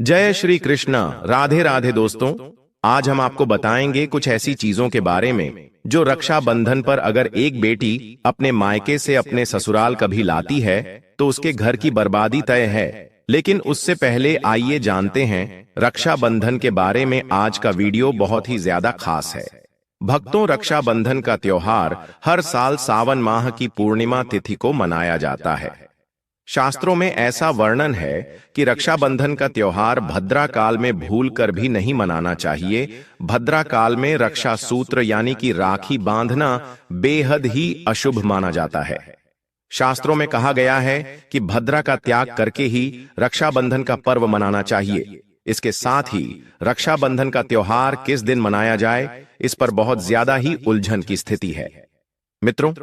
जय श्री कृष्ण। राधे राधे दोस्तों। आज हम आपको बताएंगे कुछ ऐसी चीजों के बारे में जो रक्षाबंधन पर अगर एक बेटी अपने मायके से अपने ससुराल कभी लाती है तो उसके घर की बर्बादी तय है। लेकिन उससे पहले आइए जानते हैं रक्षाबंधन के बारे में। आज का वीडियो बहुत ही ज्यादा खास है भक्तों। रक्षाबंधन का त्योहार हर साल सावन माह की पूर्णिमा तिथि को मनाया जाता है। शास्त्रों में ऐसा वर्णन है कि रक्षाबंधन का त्योहार भद्रा काल में भूलकर भी नहीं मनाना चाहिए। भद्रा काल में रक्षा सूत्र यानी कि राखी बांधना बेहद ही अशुभ माना जाता है। शास्त्रों में कहा गया है कि भद्रा का त्याग करके ही रक्षाबंधन का पर्व मनाना चाहिए। इसके साथ ही रक्षाबंधन का त्योहार किस दिन मनाया जाए, इस पर बहुत ज्यादा ही उलझन की स्थिति है। मित्रों,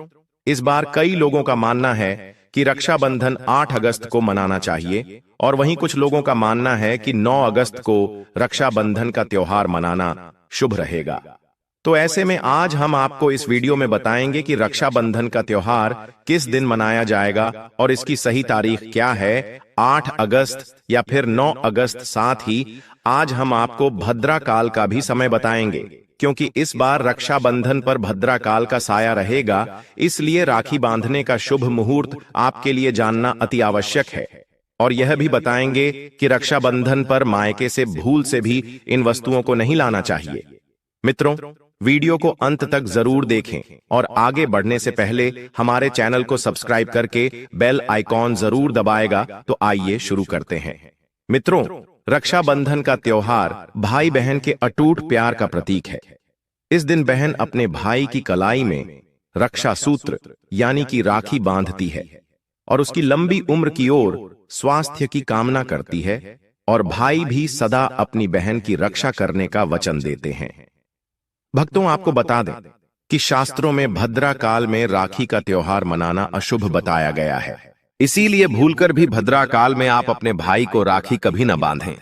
इस बार कई लोगों का मानना है कि रक्षाबंधन 8 अगस्त को मनाना चाहिए और वहीं कुछ लोगों का मानना है कि 9 अगस्त को रक्षाबंधन का त्योहार मनाना शुभ रहेगा। तो ऐसे में आज हम आपको इस वीडियो में बताएंगे कि रक्षाबंधन का त्योहार किस दिन मनाया जाएगा और इसकी सही तारीख क्या है, 8 अगस्त या फिर 9 अगस्त। साथ ही आज हम आपको भद्रा काल का भी समय बताएंगे क्योंकि इस बार रक्षाबंधन पर भद्रा काल का साया रहेगा, इसलिए राखी बांधने का शुभ मुहूर्त आपके लिए जानना अति आवश्यक है। और यह भी बताएंगे कि रक्षाबंधन पर मायके से भूल से भी इन वस्तुओं को नहीं लाना चाहिए। मित्रों, वीडियो को अंत तक जरूर देखें और आगे बढ़ने से पहले हमारे चैनल को सब्सक्राइब करके बेल आइकॉन जरूर दबाएगा। तो आइए शुरू करते हैं। मित्रों, रक्षाबंधन का त्योहार भाई बहन के अटूट प्यार का प्रतीक है। इस दिन बहन अपने भाई की कलाई में रक्षा सूत्र यानी कि राखी बांधती है और उसकी लंबी उम्र की ओर स्वास्थ्य की कामना करती है, और भाई भी सदा अपनी बहन की रक्षा करने का वचन देते हैं। भक्तों, आपको बता दें कि शास्त्रों में भद्रा काल में राखी का त्योहार मनाना अशुभ बताया गया है। इसीलिए भूलकर भी भद्रा काल में आप अपने भाई को राखी कभी न बांधें।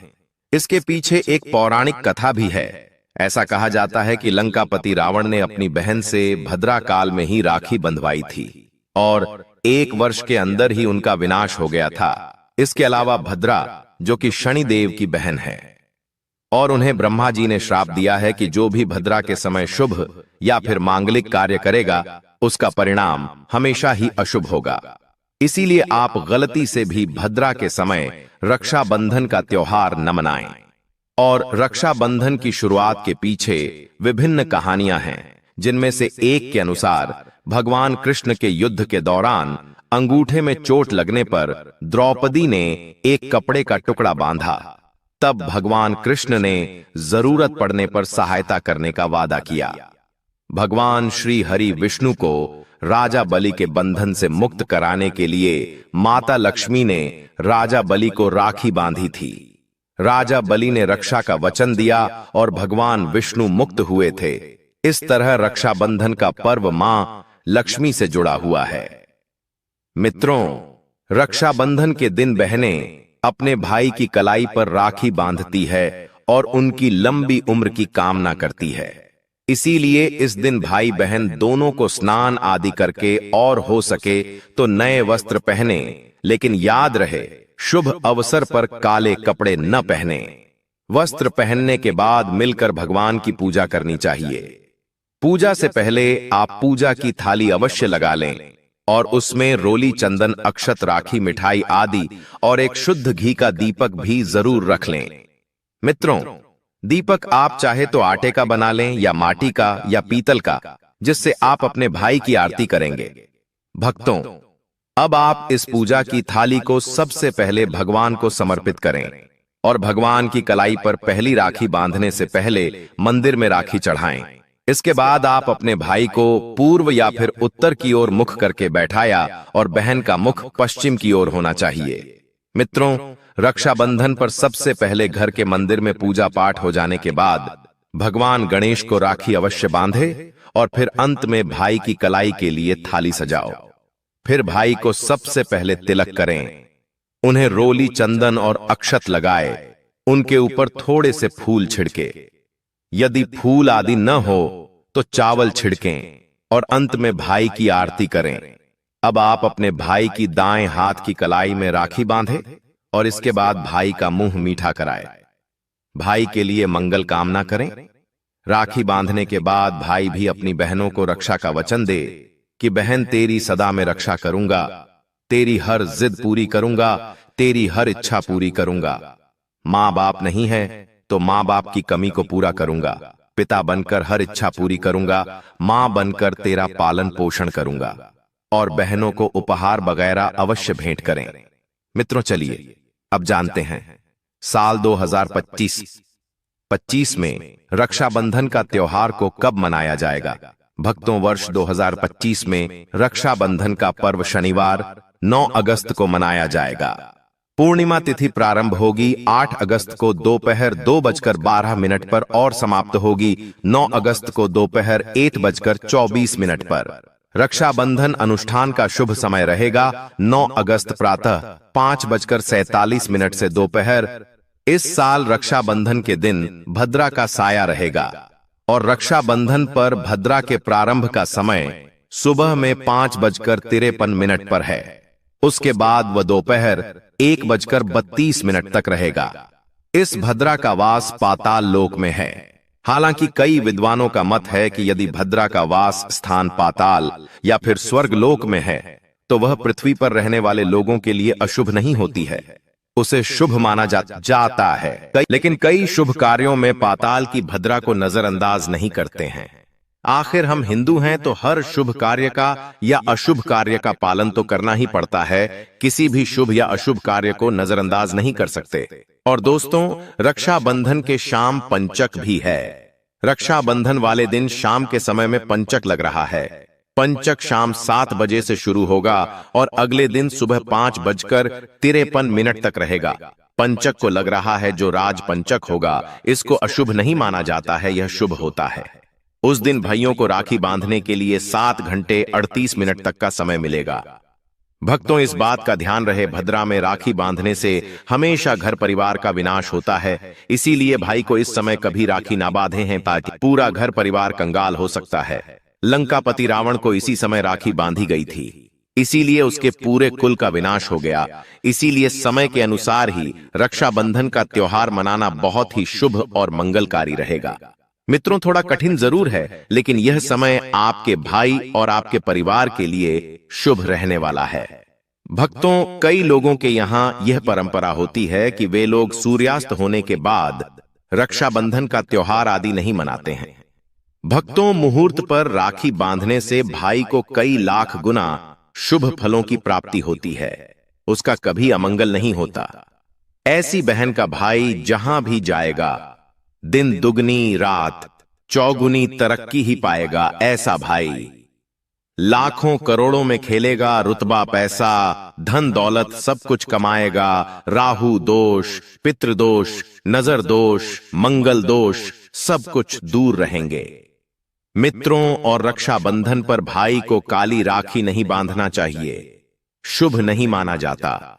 इसके पीछे एक पौराणिक कथा भी है। ऐसा कहा जाता है कि लंकापति रावण ने अपनी बहन से भद्रा काल में ही राखी बंधवाई थी और 1 वर्ष के अंदर ही उनका विनाश हो गया था। इसके अलावा भद्रा, जो कि शनिदेव की बहन है, और उन्हें ब्रह्मा जी ने श्राप दिया है कि जो भी भद्रा के समय शुभ या फिर मांगलिक कार्य करेगा उसका परिणाम हमेशा ही अशुभ होगा। इसीलिए आप गलती से भी भद्रा के समय रक्षाबंधन का त्योहार न मनाएं। और रक्षाबंधन की शुरुआत के पीछे विभिन्न कहानियां हैं, जिनमें से एक के अनुसार भगवान कृष्ण के युद्ध के दौरान अंगूठे में चोट लगने पर द्रौपदी ने एक कपड़े का टुकड़ा बांधा। तब भगवान कृष्ण ने जरूरत पड़ने पर सहायता करने का वादा किया। भगवान श्री हरि विष्णु को राजा बलि के बंधन से मुक्त कराने के लिए माता लक्ष्मी ने राजा बलि को राखी बांधी थी। राजा बलि ने रक्षा का वचन दिया और भगवान विष्णु मुक्त हुए थे। इस तरह रक्षाबंधन का पर्व मां लक्ष्मी से जुड़ा हुआ है। मित्रों, रक्षाबंधन के दिन बहनें अपने भाई की कलाई पर राखी बांधती है और उनकी लंबी उम्र की कामना करती है। इसीलिए इस दिन भाई बहन दोनों को स्नान आदि करके और हो सके तो नए वस्त्र पहने, लेकिन याद रहे शुभ अवसर पर काले कपड़े न पहने। वस्त्र पहनने के बाद मिलकर भगवान की पूजा करनी चाहिए। पूजा से पहले आप पूजा की थाली अवश्य लगा लें और उसमें रोली, चंदन, अक्षत, राखी, मिठाई आदि और एक शुद्ध घी का दीपक भी जरूर रख लें। मित्रों, दीपक आप चाहे तो आटे का बना लें या माटी का या पीतल का, जिससे आप अपने भाई की आरती करेंगे। भक्तों, अब आप इस पूजा की थाली को सबसे पहले भगवान को समर्पित करें और भगवान की कलाई पर पहली राखी बांधने से पहले मंदिर में राखी चढ़ाएं। इसके बाद आप अपने भाई को पूर्व या फिर उत्तर की ओर मुख करके बैठाया और बहन का मुख पश्चिम की ओर होना चाहिए। मित्रों, रक्षाबंधन पर सबसे पहले घर के मंदिर में पूजा पाठ हो जाने के बाद भगवान गणेश को राखी अवश्य बांधे और फिर अंत में भाई की कलाई के लिए थाली सजाओ। फिर भाई को सबसे पहले तिलक करें, उन्हें रोली, चंदन और अक्षत लगाए, उनके ऊपर थोड़े से फूल छिड़के। यदि फूल आदि न हो तो चावल छिड़कें और अंत में भाई की आरती करें। अब आप अपने भाई की दाएं हाथ की कलाई में राखी बांधे और इसके बाद भाई का मुंह मीठा कराए। भाई के लिए मंगल कामना करें। राखी बांधने के बाद भाई भी अपनी बहनों को रक्षा का वचन दे कि बहन तेरी सदा में रक्षा करूंगा, तेरी हर जिद पूरी करूंगा, तेरी हर इच्छा पूरी करूंगा। माँ बाप नहीं है तो माँ बाप की कमी को पूरा करूंगा, पिता बनकर हर इच्छा पूरी करूंगा, माँ बनकर तेरा पालन पोषण करूंगा। और बहनों को उपहार वगैरह अवश्य भेंट करें। मित्रों चलिए अब जानते हैं साल 2025 में रक्षाबंधन का त्योहार को कब मनाया जाएगा। भक्तों, वर्ष 2025 में रक्षाबंधन का पर्व शनिवार 9 अगस्त को मनाया जाएगा। पूर्णिमा तिथि प्रारंभ होगी 8 अगस्त को दोपहर 2:12 पर और समाप्त होगी 9 अगस्त को दोपहर 1:24 पर। रक्षाबंधन अनुष्ठान का शुभ समय रहेगा 9 अगस्त प्रातः 5:47 से दोपहर। इस साल रक्षाबंधन के दिन भद्रा का साया रहेगा और रक्षाबंधन पर भद्रा के प्रारंभ का समय सुबह में 5:53 पर है। उसके बाद वह दोपहर 1:32 तक रहेगा। इस भद्रा का वास पाताल लोक में है। हालांकि कई विद्वानों का मत है कि यदि भद्रा का वास स्थान पाताल या फिर स्वर्ग लोक में है तो वह पृथ्वी पर रहने वाले लोगों के लिए अशुभ नहीं होती है, उसे शुभ माना जाता है। लेकिन कई शुभ कार्यों में पाताल की भद्रा को नजरअंदाज नहीं करते हैं। आखिर हम हिंदू हैं तो हर शुभ कार्य का या अशुभ कार्य का पालन तो करना ही पड़ता है, किसी भी शुभ या अशुभ कार्य को नजरअंदाज नहीं कर सकते। और दोस्तों, रक्षाबंधन के शाम पंचक भी है। रक्षाबंधन वाले दिन शाम के समय में पंचक लग रहा है। पंचक शाम 7 बजे से शुरू होगा और अगले दिन सुबह 5:53 तक रहेगा। पंचक को लग रहा है जो राज पंचक होगा, इसको अशुभ नहीं माना जाता है, यह शुभ होता है। उस दिन भाइयों को राखी बांधने के लिए 7 घंटे 38 मिनट तक का समय मिलेगा। भक्तों, इस बात का ध्यान रहे, भद्रा में राखी बांधने से हमेशा घर परिवार का विनाश होता है। इसीलिए भाई को इस समय कभी राखी ना बांधे हैं ताकि पूरा घर परिवार कंगाल हो सकता है। लंकापति रावण को इसी समय राखी बांधी गई थी, इसीलिए उसके पूरे कुल का विनाश हो गया। इसीलिए समय के अनुसार ही रक्षाबंधन का त्योहार मनाना बहुत ही शुभ और मंगलकारी रहेगा। मित्रों, थोड़ा कठिन जरूर है, लेकिन यह समय आपके भाई और आपके परिवार के लिए शुभ रहने वाला है। भक्तों, कई लोगों के यहाँ यह परंपरा होती है कि वे लोग सूर्यास्त होने के बाद रक्षाबंधन का त्योहार आदि नहीं मनाते हैं। भक्तों, मुहूर्त पर राखी बांधने से भाई को कई लाख गुना शुभ फलों की प्राप्ति होती है, उसका कभी अमंगल नहीं होता। ऐसी बहन का भाई जहां भी जाएगा दिन दुगनी रात चौगुनी तरक्की ही पाएगा। ऐसा भाई लाखों करोड़ों में खेलेगा, रुतबा पैसा धन दौलत सब कुछ कमाएगा। राहु दोष, पितृदोष, नजर दोष, मंगल दोष सब कुछ दूर रहेंगे। मित्रों, और रक्षाबंधन पर भाई को काली राखी नहीं बांधना चाहिए, शुभ नहीं माना जाता।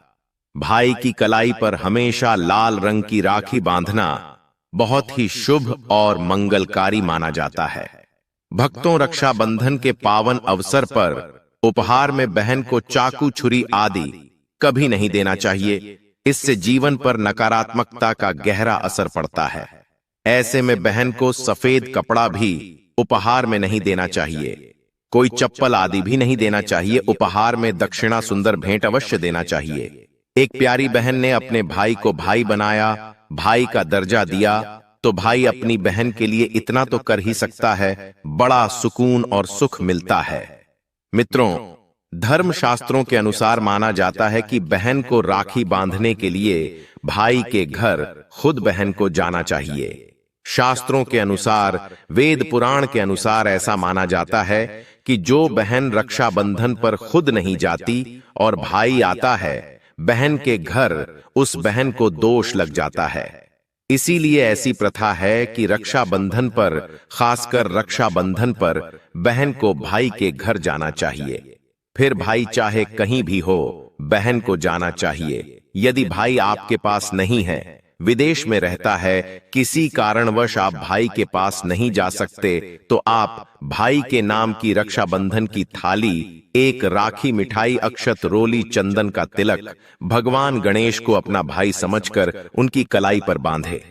भाई की कलाई पर हमेशा लाल रंग की राखी बांधना बहुत ही शुभ और मंगलकारी माना जाता है। भक्तों, रक्षाबंधन के पावन अवसर पर उपहार में बहन को चाकू छुरी आदि कभी नहीं देना चाहिए, इससे जीवन पर नकारात्मकता का गहरा असर पड़ता है। ऐसे में बहन को सफेद कपड़ा भी उपहार में नहीं देना चाहिए, कोई चप्पल आदि भी नहीं देना चाहिए। उपहार में दक्षिणा सुंदर भेंट अवश्य देना चाहिए। एक प्यारी बहन ने अपने भाई को भाई बनाया, भाई का दर्जा दिया, तो भाई अपनी बहन के लिए इतना तो कर ही सकता है, बड़ा सुकून और सुख मिलता है। मित्रों, धर्म शास्त्रों के अनुसार माना जाता है कि बहन को राखी बांधने के लिए भाई के घर खुद बहन को जाना चाहिए। शास्त्रों के अनुसार, वेद पुराण के अनुसार ऐसा माना जाता है कि जो बहन रक्षाबंधन पर खुद नहीं जाती और भाई आता है, बहन के घर उस बहन को दोष लग जाता है। इसीलिए ऐसी प्रथा है कि रक्षाबंधन पर, खासकर रक्षाबंधन पर बहन को भाई के घर जाना चाहिए। फिर भाई चाहे कहीं भी हो, बहन को जाना चाहिए। यदि भाई आपके पास नहीं है, विदेश में रहता है, किसी कारणवश आप भाई के पास नहीं जा सकते, तो आप भाई के नाम की रक्षाबंधन की थाली, एक राखी, मिठाई, अक्षत, रोली, चंदन का तिलक भगवान गणेश को अपना भाई समझकर उनकी कलाई पर बांधे।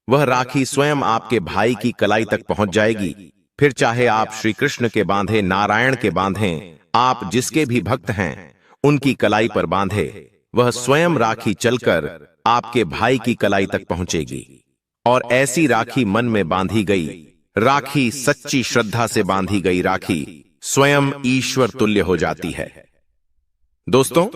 वह राखी स्वयं आपके भाई की कलाई तक पहुंच जाएगी। फिर चाहे आप श्री कृष्ण के बांधे, नारायण के बांधें, आप जिसके भी भक्त हैं उनकी कलाई पर बांधे, वह स्वयं राखी चलकर आपके भाई की कलाई तक पहुंचेगी। और ऐसी राखी मन में बांधी गई राखी, सच्ची श्रद्धा से बांधी गई राखी स्वयं ईश्वर तुल्य हो जाती है। दोस्तों,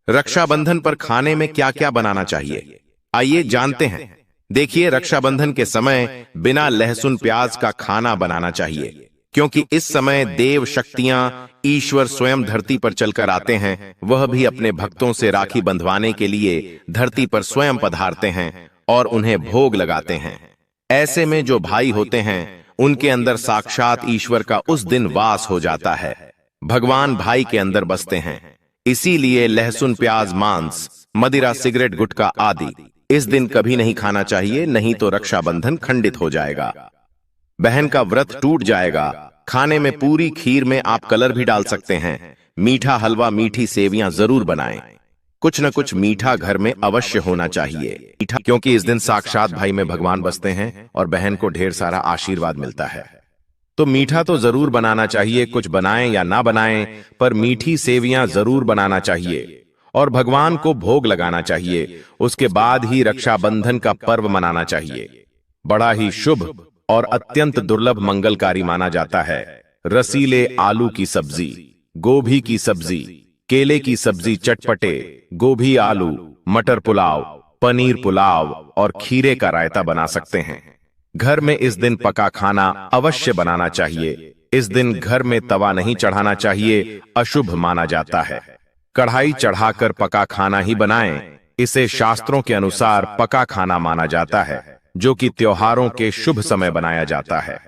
रक्षाबंधन पर खाने में क्या क्या बनाना चाहिए, आइए जानते हैं। देखिए, रक्षाबंधन के समय बिना लहसुन प्याज का खाना बनाना चाहिए, क्योंकि इस समय देव शक्तियां, ईश्वर स्वयं धरती पर चलकर आते हैं। वह भी अपने भक्तों से राखी बंधवाने के लिए धरती पर स्वयं पधारते हैं और उन्हें भोग लगाते हैं। ऐसे में जो भाई होते हैं उनके अंदर साक्षात ईश्वर का उस दिन वास हो जाता है। भगवान भाई के अंदर बसते हैं। इसीलिए लहसुन प्याज, मांस, मदिरा, सिगरेट, गुटखा आदि इस दिन कभी नहीं खाना चाहिए, नहीं तो रक्षाबंधन खंडित हो जाएगा, बहन का व्रत टूट जाएगा। खाने में पूरी खीर में आप कलर भी डाल सकते हैं। मीठा हलवा, मीठी सेवियां जरूर बनाएं। कुछ न कुछ मीठा घर में अवश्य होना चाहिए, मीठा, क्योंकि इस दिन साक्षात भाई में भगवान बसते हैं और बहन को ढेर सारा आशीर्वाद मिलता है। तो मीठा तो जरूर बनाना चाहिए, कुछ बनाएं या ना बनाएं, पर मीठी सेवियां जरूर बनाना चाहिए और भगवान को भोग लगाना चाहिए। उसके बाद ही रक्षाबंधन का पर्व मनाना चाहिए। बड़ा ही शुभ और अत्यंत दुर्लभ मंगलकारी माना जाता है। रसीले आलू की सब्जी, गोभी की सब्जी, केले की सब्जी, चटपटे गोभी, आलू, मटर पुलाव, पनीर पुलाव और खीरे का रायता बना सकते हैं। घर में इस दिन पका खाना अवश्य बनाना चाहिए। इस दिन घर में तवा नहीं चढ़ाना चाहिए, अशुभ माना जाता है। कढ़ाई चढ़ाकर पका खाना ही बनाएं। इसे शास्त्रों के अनुसार पका खाना माना जाता है, जो कि त्योहारों के शुभ समय बनाया जाता है।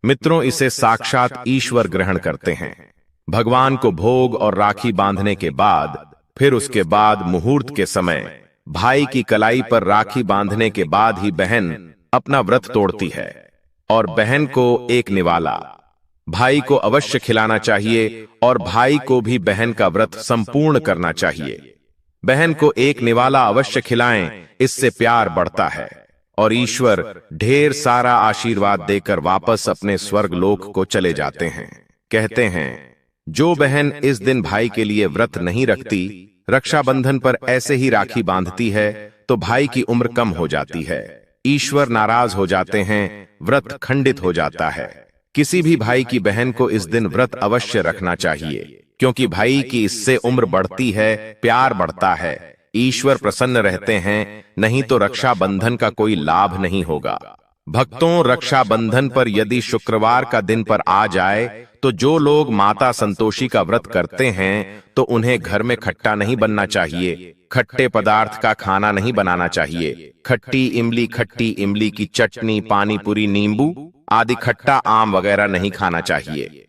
मित्रों, इसे साक्षात ईश्वर ग्रहण करते हैं। भगवान को भोग और राखी बांधने के बाद, फिर उसके बाद मुहूर्त के समय भाई की कलाई पर राखी बांधने के बाद ही बहन अपना व्रत तोड़ती है और बहन को एक निवाला भाई को अवश्य खिलाना चाहिए और भाई को भी बहन का व्रत संपूर्ण करना चाहिए। बहन को एक निवाला अवश्य खिलाएं, इससे प्यार बढ़ता है और ईश्वर ढेर सारा आशीर्वाद देकर वापस अपने स्वर्ग लोक को चले जाते हैं। कहते हैं, जो बहन इस दिन भाई के लिए व्रत नहीं रखती, रक्षाबंधन पर ऐसे ही राखी बांधती है, तो भाई की उम्र कम हो जाती है, ईश्वर नाराज हो जाते हैं, व्रत खंडित हो जाता है। किसी भी भाई की बहन को इस दिन व्रत अवश्य रखना चाहिए, क्योंकि भाई की इससे उम्र बढ़ती है, प्यार बढ़ता है, ईश्वर प्रसन्न रहते हैं, नहीं तो रक्षाबंधन का कोई लाभ नहीं होगा। भक्तों, रक्षाबंधन पर यदि शुक्रवार का दिन पर आ जाए, तो जो लोग माता संतोषी का व्रत करते हैं तो उन्हें घर में खट्टा नहीं बनना चाहिए, खट्टे पदार्थ का खाना नहीं बनाना चाहिए। खट्टी इमली की चटनी, पानी पूरी, नींबू आदि खट्टा आम वगैरह नहीं खाना चाहिए।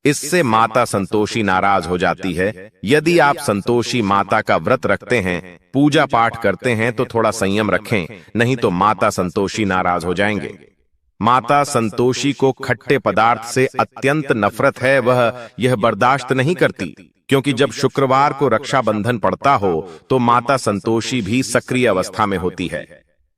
इससे माता संतोषी नाराज हो जाती है। यदि आप संतोषी माता का व्रत रखते हैं, पूजा पाठ करते हैं, तो थोड़ा संयम रखें, नहीं तो माता संतोषी नाराज हो जाएंगे। माता संतोषी को खट्टे पदार्थ से अत्यंत नफरत है, वह यह बर्दाश्त नहीं करती, क्योंकि जब शुक्रवार को रक्षाबंधन पड़ता हो तो माता संतोषी भी सक्रिय अवस्था में होती है।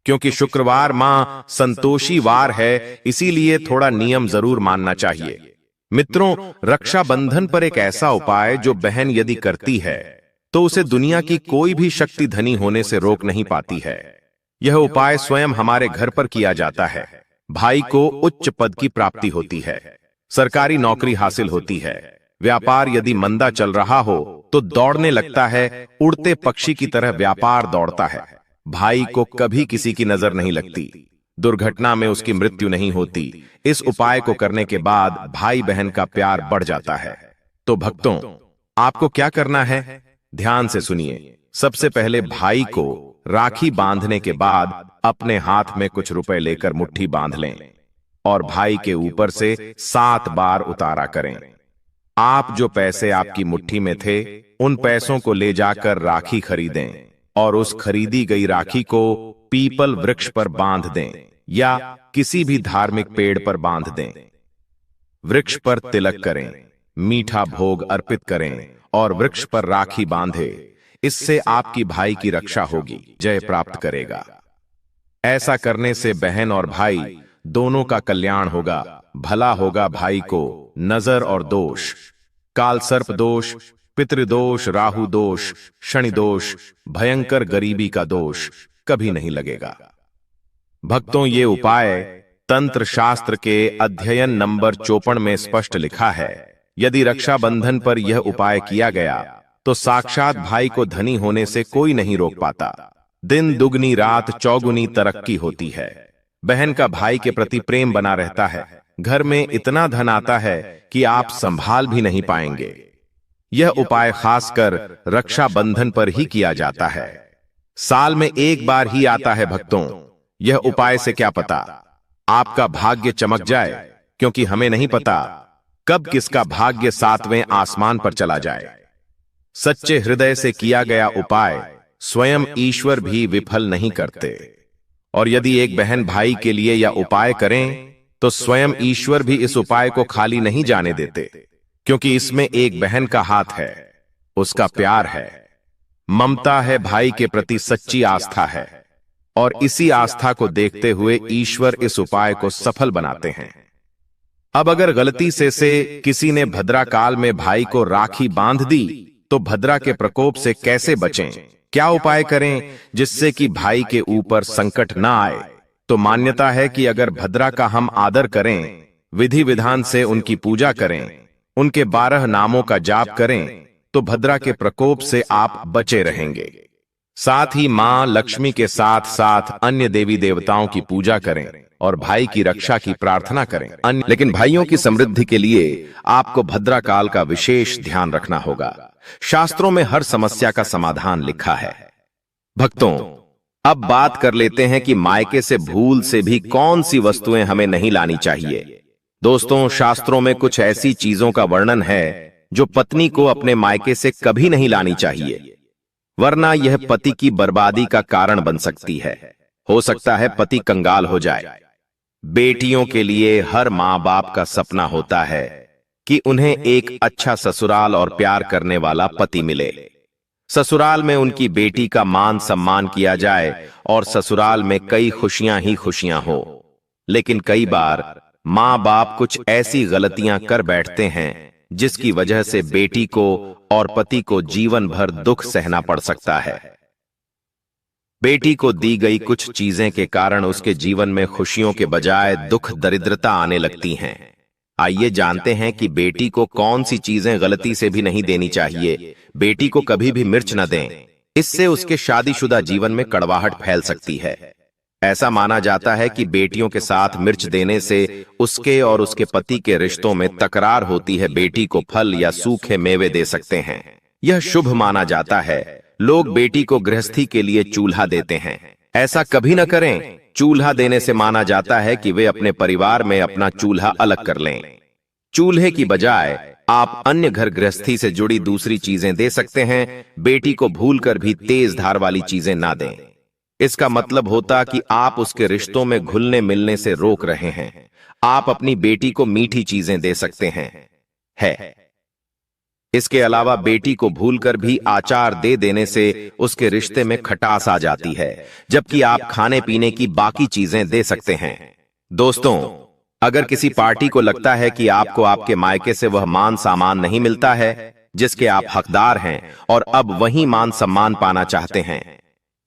क्योंकि शुक्रवार मां संतोषी वार है, इसीलिए थोड़ा नियम जरूर मानना चाहिए। मित्रों, रक्षाबंधन पर एक ऐसा उपाय जो बहन यदि करती है तो उसे दुनिया की कोई भी शक्ति धनी होने से रोक नहीं पाती है। यह उपाय स्वयं हमारे घर पर किया जाता है। भाई को उच्च पद की प्राप्ति होती है, सरकारी नौकरी हासिल होती है, व्यापार यदि मंदा चल रहा हो तो दौड़ने लगता है, उड़ते पक्षी की तरह व्यापार दौड़ता है। भाई को कभी किसी की नजर नहीं लगती, दुर्घटना में उसकी मृत्यु नहीं होती। इस उपाय को करने के बाद भाई बहन का प्यार बढ़ जाता है। तो भक्तों, आपको क्या करना है, ध्यान से सुनिए। सबसे पहले भाई को राखी बांधने के बाद अपने हाथ में कुछ रुपए लेकर मुट्ठी बांध लें और भाई के ऊपर से 7 बार उतारा करें। आप जो पैसे आपकी मुट्ठी में थे, उन पैसों को ले जाकर राखी खरीदें और उस खरीदी गई राखी को पीपल वृक्ष पर बांध दें या किसी भी धार्मिक पेड़ पर बांध दें। वृक्ष पर तिलक करें, मीठा भोग अर्पित करें और वृक्ष पर राखी बांधे। इससे आपकी भाई की रक्षा होगी, जय प्राप्त करेगा। ऐसा करने से बहन और भाई दोनों का कल्याण होगा, भला होगा भाई को। नजर और दोष, काल सर्प दोष, पितृदोष, राहु दोष, शनि दोष, भयंकर गरीबी का दोष कभी नहीं लगेगा। भक्तों, ये उपाय तंत्र शास्त्र के अध्ययन नंबर 54 में स्पष्ट लिखा है। यदि रक्षाबंधन पर यह उपाय किया गया तो साक्षात भाई को धनी होने से कोई नहीं रोक पाता। दिन दुगनी रात चौगुनी तरक्की होती है। बहन का भाई के प्रति प्रेम बना रहता है। घर में इतना धन आता है कि आप संभाल भी नहीं पाएंगे। यह उपाय खासकर रक्षाबंधन पर ही किया जाता है। साल में एक बार ही आता है भक्तों। यह उपाय से क्या पता आपका भाग्य चमक जाए, क्योंकि हमें नहीं पता कब किसका भाग्य 7वें आसमान पर चला जाए। सच्चे हृदय से किया गया उपाय स्वयं ईश्वर भी विफल नहीं करते। और यदि एक बहन भाई के लिए यह उपाय करें तो स्वयं ईश्वर भी इस उपाय को खाली नहीं जाने देते, क्योंकि इसमें एक बहन का हाथ है, उसका प्यार है, ममता है, भाई के प्रति सच्ची आस्था है। और इसी आस्था को देखते हुए ईश्वर इस उपाय को सफल बनाते हैं। अब अगर गलती से किसी ने भद्रा काल में भाई को राखी बांध दी तो भद्रा के प्रकोप से कैसे बचें? क्या उपाय करें जिससे कि भाई के ऊपर संकट ना आए? तो मान्यता है कि अगर भद्रा का हम आदर करें, विधि विधान से उनकी पूजा करें, उनके 12 नामों का जाप करें, तो भद्रा के प्रकोप से आप बचे रहेंगे। साथ ही मां लक्ष्मी के साथ साथ अन्य देवी देवताओं की पूजा करें और भाई की रक्षा की प्रार्थना करें। लेकिन भाइयों की समृद्धि के लिए आपको भद्रा काल का विशेष ध्यान रखना होगा। शास्त्रों में हर समस्या का समाधान लिखा है। भक्तों, अब बात कर लेते हैं कि मायके से भूल से भी कौन सी वस्तुएं हमें नहीं लानी चाहिए। दोस्तों, शास्त्रों में कुछ ऐसी चीजों का वर्णन है जो पत्नी को अपने मायके से कभी नहीं लानी चाहिए, वरना यह पति की बर्बादी का कारण बन सकती है। हो सकता है पति कंगाल हो जाए। बेटियों के लिए हर मां बाप का सपना होता है कि उन्हें एक अच्छा ससुराल और प्यार करने वाला पति मिले। ससुराल में उनकी बेटी का मान सम्मान किया जाए और ससुराल में कई खुशियां ही खुशियां हो। लेकिन कई बार मां बाप कुछ ऐसी गलतियां कर बैठते हैं जिसकी वजह से बेटी को और पति को जीवन भर दुख सहना पड़ सकता है। बेटी को दी गई कुछ चीजें के कारण उसके जीवन में खुशियों के बजाय दुख दरिद्रता आने लगती हैं। आइए जानते हैं कि बेटी को कौन सी चीजें गलती से भी नहीं देनी चाहिए। बेटी को कभी भी मिर्च न दें, इससे उसके शादीशुदा जीवन में कड़वाहट फैल सकती है। ऐसा माना जाता है कि बेटियों के साथ मिर्च देने से उसके और उसके पति के रिश्तों में तकरार होती है। बेटी को फल या सूखे मेवे दे सकते हैं, यह शुभ माना जाता है। लोग बेटी को गृहस्थी के लिए चूल्हा देते हैं, ऐसा कभी न करें। चूल्हा देने से माना जाता है कि वे अपने परिवार में अपना चूल्हा अलग कर लें। चूल्हे की बजाय आप अन्य घर गृहस्थी से जुड़ी दूसरी चीजें दे सकते हैं। बेटी को भूलकर भी तेज धार वाली चीजें ना दें। इसका मतलब होता कि आप उसके रिश्तों में घुलने मिलने से रोक रहे हैं। आप अपनी बेटी को मीठी चीजें दे सकते हैं। इसके अलावा बेटी को भूलकर भी आचार दे देने से उसके रिश्ते में खटास आ जाती है, जबकि आप खाने पीने की बाकी चीजें दे सकते हैं। दोस्तों, अगर किसी पार्टी को लगता है कि आपको आपके मायके से वह मान सम्मान नहीं मिलता है जिसके आप हकदार हैं और अब वही मान सम्मान पाना चाहते हैं,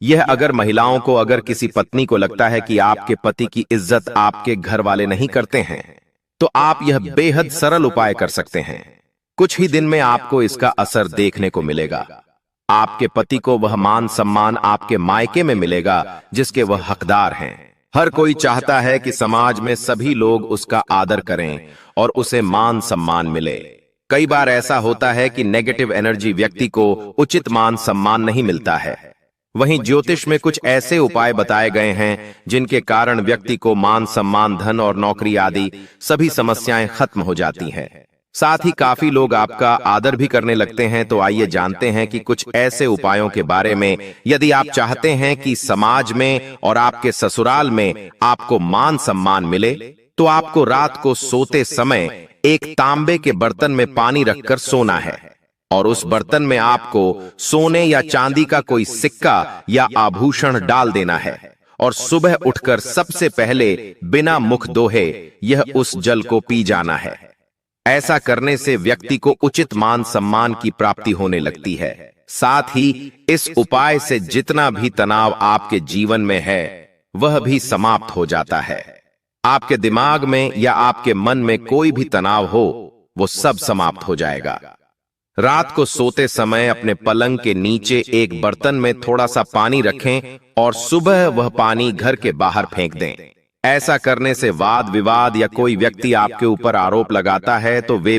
यह अगर महिलाओं को, अगर किसी पत्नी को लगता है कि आपके पति की इज्जत आपके घर वाले नहीं करते हैं, तो आप यह बेहद सरल उपाय कर सकते हैं। कुछ ही दिन में आपको इसका असर देखने को मिलेगा। आपके पति को वह मान सम्मान आपके मायके में मिलेगा जिसके वह हकदार हैं। हर कोई चाहता है कि समाज में सभी लोग उसका आदर करें और उसे मान सम्मान मिले। कई बार ऐसा होता है कि नेगेटिव एनर्जी व्यक्ति को उचित मान सम्मान नहीं मिलता है। वहीं ज्योतिष में कुछ ऐसे उपाय बताए गए हैं जिनके कारण व्यक्ति को मान सम्मान, धन और नौकरी आदि सभी समस्याएं खत्म हो जाती हैं। साथ ही काफी लोग आपका आदर भी करने लगते हैं। तो आइए जानते हैं कि कुछ ऐसे उपायों के बारे में, यदि आप चाहते हैं कि समाज में और आपके ससुराल में आपको मान सम्मान मिले, तो आपको रात को सोते समय एक तांबे के बर्तन में पानी रखकर सोना है और उस बर्तन में आपको सोने या चांदी का कोई सिक्का या आभूषण डाल देना है और सुबह उठकर सबसे पहले बिना मुख धोए यह उस जल को पी जाना है। ऐसा करने से व्यक्ति को उचित मान सम्मान की प्राप्ति होने लगती है। साथ ही इस उपाय से जितना भी तनाव आपके जीवन में है वह भी समाप्त हो जाता है। आपके दिमाग में या आपके मन में कोई भी तनाव हो वो सब समाप्त हो जाएगा। रात को सोते समय अपने पलंग के नीचे एक बर्तन में थोड़ा सा पानी रखें और सुबह वह पानी घर के बाहर फेंक दें। ऐसा करने से वाद विवाद या कोई व्यक्ति आपके ऊपर आरोप लगाता है तो वे